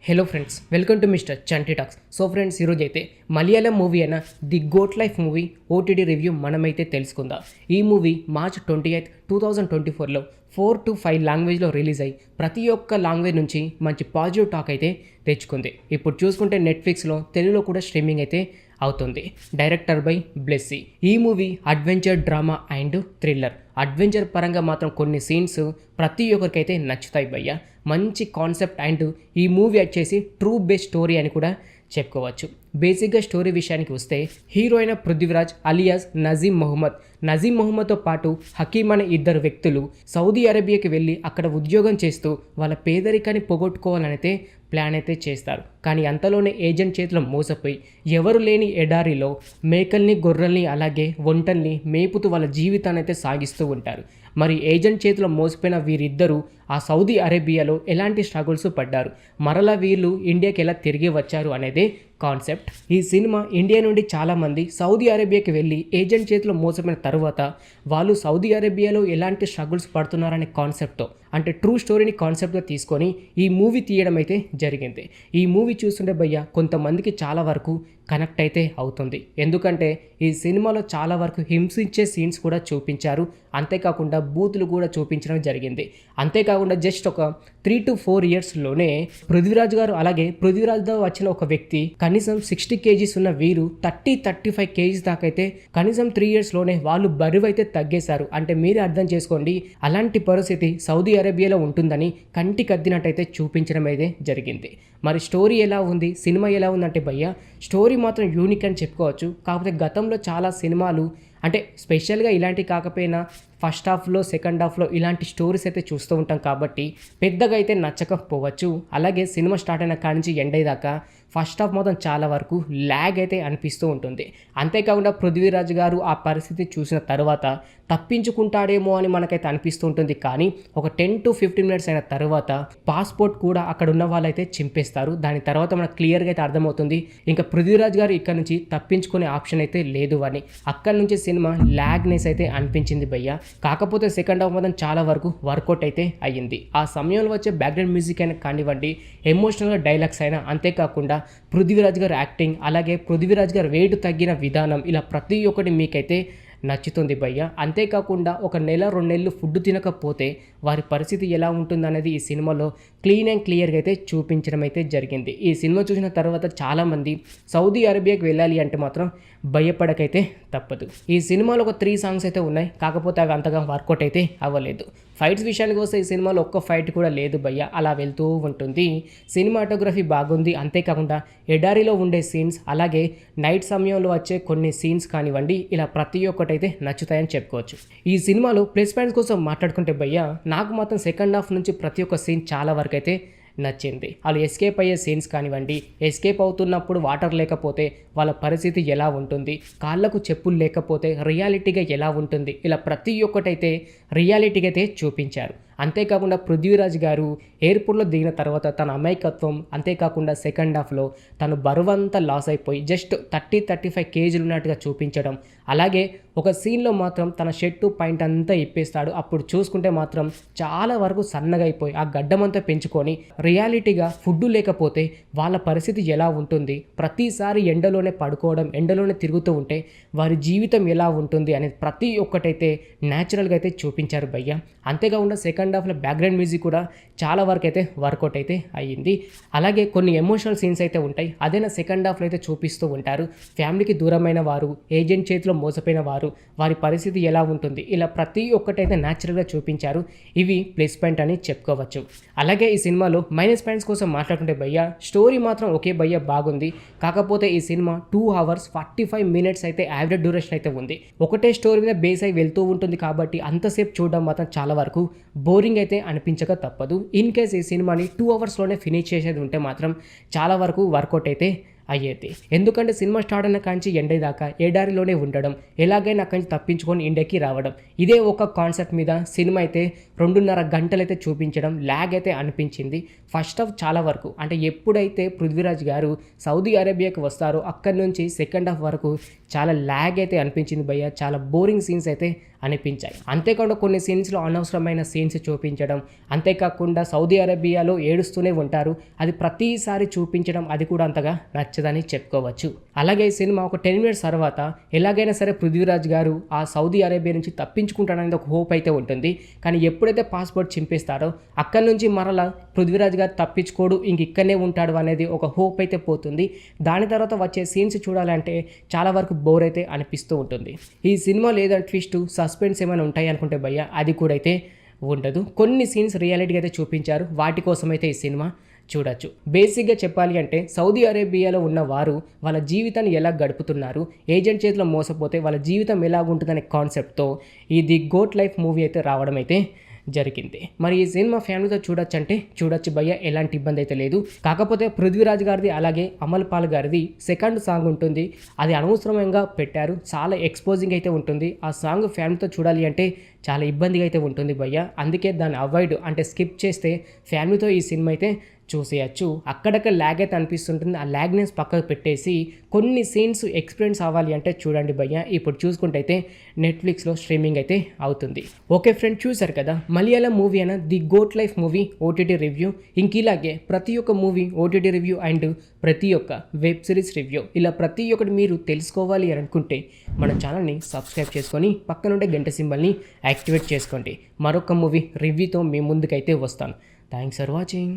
Hello friends, welcome to mister Chanti talks. So friends, ఈరోజు అయితే Malayalam movie అయిన the goat life movie OTT review మనమైతే తెలుసుకుందాం. ఈ మూవీ March 28, 2024లో 4 to 5 లాంగ్వేజ్లో రిలీజ్ అయ్యి ప్రతి ఒక్క లాంగ్వేజ్ నుంచి మంచి పాజిటివ్ టాక్ అయితే తెచ్చుకుంది. ఇప్పుడు చూసుకుంటే నెట్ఫ్లిక్స్లో తెలుగులో కూడా స్ట్రీమింగ్ అయితే అవుతుంది. Director by Blessy. ఈ movie adventure, drama and thriller. Adventure పరంగా మాత్రం కొన్ని సీన్స్ ప్రతి ఒక్కరికైతే నచ్చుతాయి భయ్య. మంచి కాన్సెప్ట్ అండ్ ఈ మూవీ వచ్చేసి ట్రూ బేస్డ్ స్టోరీ అని కూడా చెప్పుకోవచ్చు. బేసిక్గా స్టోరీ విషయానికి వస్తే, హీరో అయిన పృథ్వీరాజ్ అలియాస్ నజీం మొహమ్మద్తో పాటు హకీమ్ అనే ఇద్దరు వ్యక్తులు సౌదీ అరేబియాకి వెళ్ళి అక్కడ ఉద్యోగం చేస్తూ వాళ్ళ పేదరికాన్ని పోగొట్టుకోవాలనైతే ప్లాన్ అయితే చేస్తారు. కానీ అంతలోనే ఏజెంట్ చేతిలో మోసపోయి ఎవరు లేని ఎడారిలో మేకల్ని, గొర్రెల్ని అలాగే ఒంటల్ని మేపుతూ వాళ్ళ జీవితాన్ని అయితే సాగిస్తూ ఉంటారు. మరి ఏజెంట్ చేతిలో మోసపోయిన వీరిద్దరూ ఆ సౌదీ అరేబియాలో ఎలాంటి స్ట్రగుల్స్ పడ్డారు, మరలా వీళ్ళు ఇండియాకి ఎలా తిరిగి వచ్చారు అనేదే కాన్సెప్ట్. ఈ సినిమా ఇండియా నుండి చాలామంది సౌదీ అరేబియాకి వెళ్ళి ఏజెంట్ చేతిలో మోసపోయిన తర్వాత వాళ్ళు సౌదీ అరేబియాలో ఎలాంటి స్ట్రగుల్స్ పడుతున్నారనే కాన్సెప్ట్తో, అంటే ట్రూ స్టోరీని కాన్సెప్ట్గా తీసుకొని ఈ మూవీ తీయడం అయితే జరిగింది. ఈ మూవీ చూస్తుంటే భయ్య కొంతమందికి చాలా వరకు కనెక్ట్ అయితే అవుతుంది. ఎందుకంటే ఈ సినిమాలో చాలా వరకు హింసించే సీన్స్ కూడా చూపించారు. అంతేకాకుండా బూతులు కూడా చూపించడం జరిగింది. అంతేకాకుండా జస్ట్ ఒక 3 to 4 ఇయర్స్లోనే పృథ్వీరాజ్ గారు అలాగే పృథ్వీరాజ్తో వచ్చిన ఒక వ్యక్తి కనీసం 60 kgs ఉన్న వీరు 30-35 kgs దాకా అయితే కనీసం 3 ఇయర్స్లోనే వాళ్ళు బరువు అయితే తగ్గేశారు. అంటే మీరే అర్థం చేసుకోండి, అలాంటి పరిస్థితి సౌదీ అరేబియాలో ఉంటుందని కంటికి అద్దినట్టయితే చూపించడం అయితే జరిగింది. మరి స్టోరీ ఎలా ఉంది, సినిమా ఎలా ఉందంటే భయ్య, స్టోరీ మాత్రం యూనిక్ అని చెప్పుకోవచ్చు. కాకపోతే గతంలో చాలా సినిమాలు అంటే స్పెషల్గా ఇలాంటి కాకపోయినా ఫస్ట్ హాఫ్లో, సెకండ్ హాఫ్లో ఇలాంటి స్టోరీస్ అయితే చూస్తూ ఉంటాం కాబట్టి పెద్దగా అయితే నచ్చకపోవచ్చు. అలాగే సినిమా స్టార్ట్ అయిన కాడి నుంచి ఎండ్ అయ్యేదాకా ఫస్ట్ హాఫ్ మొత్తం చాలా వరకు ల్యాగ్ అయితే అనిపిస్తూ ఉంటుంది. అంతేకాకుండా పృథ్వీరాజ్ గారు ఆ పరిస్థితి చూసిన తర్వాత తప్పించుకుంటాడేమో అని మనకైతే అనిపిస్తూ ఉంటుంది. కానీ ఒక 10 to 15 మినిట్స్ అయిన తర్వాత పాస్పోర్ట్ కూడా అక్కడ ఉన్న వాళ్ళైతే చింపేస్తారు. దాని తర్వాత మనకు క్లియర్గా అయితే అర్థమవుతుంది ఇంకా పృథ్వీరాజ్ గారు ఇక్కడ నుంచి తప్పించుకునే ఆప్షన్ అయితే లేదు అని. అక్కడ నుంచి సినిమా ల్యాగ్నెస్ అయితే అనిపించింది భయ్య. కాకపోతే సెకండ్ హాఫ్ మొత్తం చాలా వరకు వర్కౌట్ అయితే అయ్యింది. ఆ సమయంలో వచ్చే బ్యాక్గ్రౌండ్ మ్యూజిక్ అయినా కానివ్వండి, ఎమోషనల్గా డైలాగ్స్ అయినా, అంతేకాకుండా పృథ్వీరాజ్ గారు యాక్టింగ్, అలాగే పృథ్వీరాజ్ గారు వెయిట్ తగ్గిన విధానం, ఇలా ప్రతి ఒక్కటి మీకైతే నచ్చుతుంది భయ్య. అంతేకాకుండా ఒక నెల 2 నెలలు ఫుడ్ తినకపోతే వారి పరిస్థితి ఎలా ఉంటుందనేది ఈ సినిమాలో క్లీన్ అండ్ క్లియర్గా అయితే చూపించడం అయితే జరిగింది. ఈ సినిమా చూసిన తర్వాత చాలామంది సౌదీ అరేబియాకి వెళ్ళాలి అంటే మాత్రం భయపడకైతే తప్పదు. ఈ సినిమాలో ఒక 3 సాంగ్స్ అయితే ఉన్నాయి. కాకపోతే అవి అంతగా వర్కౌట్ అయితే అవ్వలేదు. ఫైట్స్ విషయానికి వస్తే ఈ సినిమాలో ఒక్క ఫైట్ కూడా లేదు భయ్య, అలా వెళ్తూ ఉంటుంది. సినిమాటోగ్రఫీ బాగుంది. అంతేకాకుండా ఎడారిలో ఉండే సీన్స్, అలాగే నైట్ సమయంలో వచ్చే కొన్ని సీన్స్ కానివ్వండి, ఇలా ప్రతి ఒక్కటైతే నచ్చుతాయని చెప్పుకోవచ్చు. ఈ సినిమాలో ప్లస్ పాయింట్స్ కోసం మాట్లాడుకుంటే భయ్య, నాకు మాత్రం సెకండ్ హాఫ్ నుంచి ప్రతి ఒక్క సీన్ చాలా వరకు అయితే నచ్చింది. వాళ్ళు ఎస్కేప్ అయ్యే సీన్స్ కానివ్వండి, ఎస్కేప్ అవుతున్నప్పుడు వాటర్ లేకపోతే వాళ్ళ పరిస్థితి ఎలా ఉంటుంది, కాళ్ళకు చెప్పులు లేకపోతే రియాలిటీగా ఎలా ఉంటుంది, ఇలా ప్రతి ఒక్కటైతే రియాలిటీగా అయితే చూపించారు. అంతేకాకుండా పృథ్వీరాజ్ గారు ఎయిర్పోర్ట్లో దిగిన తర్వాత తన అమాయకత్వం, అంతేకాకుండా సెకండ్ హాఫ్లో తను బరువంతా లాస్ అయిపోయి జస్ట్ 30-35 kgs ఉన్నట్టుగా చూపించడం, అలాగే ఒక సీన్లో మాత్రం తన షర్టు పాయింట్ అంతా ఇప్పేస్తాడు. అప్పుడు చూసుకుంటే మాత్రం చాలా వరకు సన్నగా అయిపోయి ఆ గడ్డమంతా పెంచుకొని రియాలిటీగా ఫుడ్ లేకపోతే వాళ్ళ పరిస్థితి ఎలా ఉంటుంది, ప్రతిసారి ఎండలోనే పడుకోవడం, ఎండలోనే తిరుగుతూ ఉంటే వారి జీవితం ఎలా ఉంటుంది అనేది ప్రతి ఒక్కటైతే న్యాచురల్గా అయితే చూపించారు భయ్య. అంతేకాకుండా సెకండ్ హాఫ్లో బ్యాక్గ్రౌండ్ మ్యూజిక్ కూడా చాలా వరకు అయితే వర్కౌట్ అయితే అయ్యింది. అలాగే కొన్ని ఎమోషనల్ సీన్స్ అయితే ఉంటాయి, అదేనా సెకండ్ హాఫ్లో అయితే చూపిస్తూ ఉంటారు. ఫ్యామిలీకి దూరమైన వారు, ఏజెంట్ చేతిలో మోసపోయిన వారు, వారి పరిస్థితి ఎలా ఉంటుంది, ఇలా ప్రతి ఒక్కటైతే న్యాచురల్గా చూపించారు. ఇవి ప్లస్ పాయింట్ అని చెప్పుకోవచ్చు. అలాగే ఈ సినిమాలో మైనస్ పాయింట్స్ కోసం మాట్లాడుకుంటే భయ్య, స్టోరీ మాత్రం ఓకే భయ్య బాగుంది. కాకపోతే ఈ సినిమా 2 hours 45 minutes అయితే యావరేజ్ డ్యూరేషన్ అయితే ఉంది. ఒకటే స్టోరీ మీద బేస్ అయి వెళ్తూ ఉంటుంది కాబట్టి అంతసేపు చూడడం మాత్రం చాలా వరకు బోరింగ్ అయితే అనిపించక తప్పదు. ఇన్ కేస్ ఈ సినిమాని 2 hours ఫినిష్ చేసేది ఉంటే మాత్రం చాలా వరకు వర్కౌట్ అయితే అయ్యేది. ఎందుకంటే సినిమా స్టార్ట్ అయిన కాంచి ఎండ్ అయ్యేదాకా ఎడారిలోనే ఉండడం, ఎలాగైనా అక్కడి నుంచి తప్పించుకొని ఇండియాకి రావడం. ఇదే ఒక కాన్సెప్ట్ మీద సినిమా అయితే 2.5 గంటలైతే చూపించడం లాగ్ అయితే అనిపించింది. ఫస్ట్ హాఫ్ చాలా వరకు అంటే ఎప్పుడైతే పృథ్వీరాజ్ గారు సౌదీ అరేబియాకి వస్తారో అక్కడి నుంచి సెకండ్ హాఫ్ వరకు చాలా లాగ్ అయితే అనిపించింది భయ్య. చాలా బోరింగ్ సీన్స్ అయితే అనిపించాయి. అంతేకాకుండా కొన్ని సీన్స్లో అనవసరమైన సీన్స్ చూపించడం, అంతేకాకుండా సౌదీ అరేబియాలో ఏడుస్తూనే ఉంటారు. అది ప్రతిసారి చూపించడం అది కూడా అంతగా నచ్చదని చెప్పుకోవచ్చు. అలాగే ఈ సినిమా ఒక 10 మినిట్స్ తర్వాత ఎలాగైనా సరే పృథ్వీరాజ్ గారు ఆ సౌదీ అరేబియా నుంచి తప్పించుకుంటాడనేది ఒక హోప్ అయితే ఉంటుంది. కానీ ఎప్పుడైతే పాస్పోర్ట్ చింపేస్తారో అక్కడి నుంచి మరలా పృథ్వీరాజ్ గారు తప్పించుకోడు, ఇంక ఇక్కడనే ఉంటాడు అనేది ఒక హోప్ అయితే పోతుంది. దాని తర్వాత వచ్చే సీన్స్ చూడాలంటే చాలా వరకు బోర్ అయితే అనిపిస్తూ ఉంటుంది. ఈ సినిమా లేదా ట్విస్ట్ సస్పెన్స్ ఏమైనా ఉంటాయి అనుకుంటే భయ్య అది కూడా అయితే ఉండదు. కొన్ని సీన్స్ రియాలిటీగా అయితే చూపించారు, వాటి కోసం అయితే ఈ సినిమా చూడొచ్చు. బేసిక్గా చెప్పాలి అంటే సౌదీ అరేబియాలో ఉన్న వారు వాళ్ళ జీవితాన్ని ఎలా గడుపుతున్నారు, ఏజెంట్ చేతిలో మోసపోతే వాళ్ళ జీవితం ఎలాగుంటుందనే కాన్సెప్ట్తో ఈ ది గోట్ లైఫ్ మూవీ అయితే రావడం అయితే జరిగింది. మరి ఈ సినిమా ఫ్యామిలీతో చూడొచ్చు అంటే చూడొచ్చు భయ్య, ఎలాంటి ఇబ్బంది అయితే లేదు. కాకపోతే పృథ్వీరాజ్ గారిది అలాగే అమల్ పాల్ గారిది సెకండ్ సాంగ్ ఉంటుంది, అది అనవసరంగా పెట్టారు. చాలా ఎక్స్పోజింగ్ అయితే ఉంటుంది. ఆ సాంగ్ ఫ్యామిలీతో చూడాలి అంటే చాలా ఇబ్బందిగా అయితే ఉంటుంది భయ్య. అందుకే దాన్ని అవాయిడ్ అంటే స్కిప్ చేస్తే ఫ్యామిలీతో ఈ సినిమా అయితే చూసేయచ్చు. అక్కడక్కడ ల్యాగ్ అయితే అనిపిస్తుంటుంది. ఆ ల్యాగ్నెస్ పక్కకు పెట్టేసి కొన్ని సీన్స్ ఎక్స్పీరియన్స్ అవ్వాలి అంటే చూడండి భయ్య. ఇప్పుడు చూసుకుంటే అయితే నెట్ఫ్లిక్స్లో స్ట్రీమింగ్ అయితే అవుతుంది. ఓకే ఫ్రెండ్, చూసారు కదా మలయాళం మూవీ అయిన the goat life movie OTT review. ఇంక ఇలాగే ప్రతి ఒక్క మూవీ ఓటీటీ రివ్యూ అండ్ ప్రతి ఒక్క వెబ్ సిరీస్ రివ్యూ ఇలా ప్రతి ఒక్కటి మీరు తెలుసుకోవాలి అని అనుకుంటే మన ఛానల్ని సబ్స్క్రైబ్ చేసుకొని పక్కనుండే గంట సింబల్ని యాక్టివేట్ చేసుకోండి. మరొక మూవీ రివ్యూతో మీ ముందుకైతే వస్తాను. Thanks for watching.